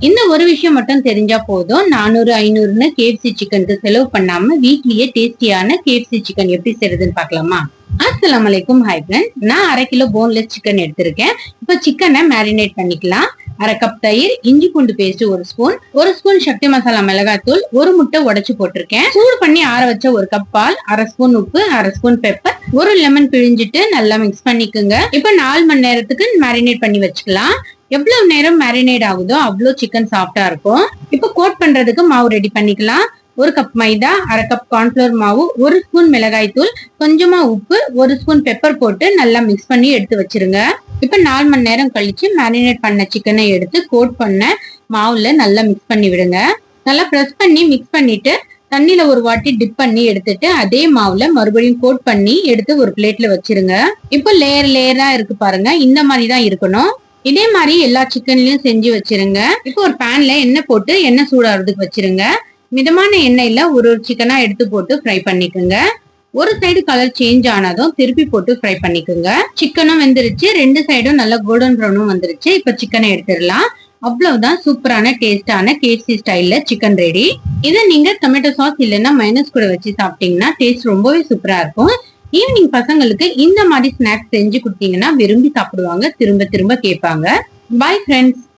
இந்த ஒரு விஷயம் மட்டும் தெரிஞ்சா போதும், 400-500ன்னு KFC சிக்கனுக்கு செலவு பண்ணாம வீட்லயே டேஸ்டியான KFC சிக்கன் எப்படி செய்யறதுன்னு பாக்கலாமா? அஸ்ஸலாமு அலைக்கும். ஹாய் ஃப்ரெண்ட், நான் 1/2 கிலோ போன்லெஸ் சிக்கன் எடுத்திருக்கேன். இப்ப சிக்கனை மேரினேட் பண்ணிக்கலாம். 1/2 கப் தயிர், இஞ்சி பூண்டு பேஸ்ட் 1 ஸ்பூன், 1 ஸ்பூன் சக்தி மசாலா மிளகாத்தூள், 1 முட்டை உடைச்சு போட்டிருக்கேன். சூடு பண்ணி ஆற வச்ச 1 கப் பால், 1/2 ஸ்பூன் உப்பு, 1/2 ஸ்பூன் பெப்பர், 1 லெமன் பிழிஞ்சிட்டு நல்லா மிக்ஸ் பண்ணிக்கோங்க. இப்ப 4 மணி நேரத்துக்கு மேரினேட் பண்ணி வச்சுக்கலாம். எவ்வளவு நேரம் மேரினேட் ஆகுதோ அவ்வளவு சிக்கன் சாஃப்டா இருக்கும். இப்ப கோட் பண்றதுக்கு மாவு ரெடி பண்ணிக்கலாம். 1 கப் மைதா, 1/2 கப் கார்ன்ஃபிளவர் மாவு, 1 ஸ்பூன் மிளகாய் தூள், கொஞ்சமா உப்பு, 1 ஸ்பூன் பெப்பர் போட்டு நல்லா மிக்ஸ் பண்ணி எடுத்து வச்சிருங்க. இப்ப 4 மணி நேரம் கழிச்சு மேரினேட் பண்ண சிக்கனை எடுத்து கோட் பண்ண மாவுல நல்லா மிக்ஸ் பண்ணி விடுங்க. நல்லா பிரஸ் பண்ணி மிக்ஸ் பண்ணிட்டு தண்ணியில ஒரு வாட்டி டிப் பண்ணி எடுத்துட்டு அதே மாவுல மறுபடியும் கோட் பண்ணி எடுத்து ஒரு பிளேட்ல வச்சிருங்க. இப்ப லேயர் லேயரா இருக்கு பாருங்க, இந்த மாதிரி தான் இருக்கணும். இதே மாதிரி எல்லா சிக்கன்லயும் செஞ்சு வச்சிருங்க. இப்போ ஒரு பேன்ல எண்ணெய் போட்டு எண்ணெய் சூடாறதுக்கு வச்சிருங்க. மிதமான எண்ணெயில ஒரு சிக்கனா எடுத்து போட்டு ஃப்ரை பண்ணிக்கோங்க. ஒரு சைடு கலர் சேஞ்ச் ஆனதும் திருப்பி போட்டு ஃப்ரை பண்ணிக்கோங்க. சிக்கனும் வெந்துருச்சு, 2 சைடும் நல்லா கோல்டன் ப்ரௌனும் வந்துருச்சு. இப்ப சிக்கனை எடுத்துடலாம். அவ்வளவுதான், சூப்பரான டேஸ்டான KFC ஸ்டைல்ல சிக்கன் ரெடி. இதை நீங்க டொமேட்டோ சாஸ் இல்லைன்னா மைனஸ் கூட வச்சு சாப்பிட்டீங்கன்னா டேஸ்ட் ரொம்பவே சூப்பரா இருக்கும். ஈவினிங் பசங்களுக்கு இந்த மாதிரி ஸ்நாக்ஸ் செஞ்சு கொடுத்தீங்கன்னா விரும்பி சாப்பிடுவாங்க, திரும்ப திரும்ப கேட்பாங்க. Bye friends.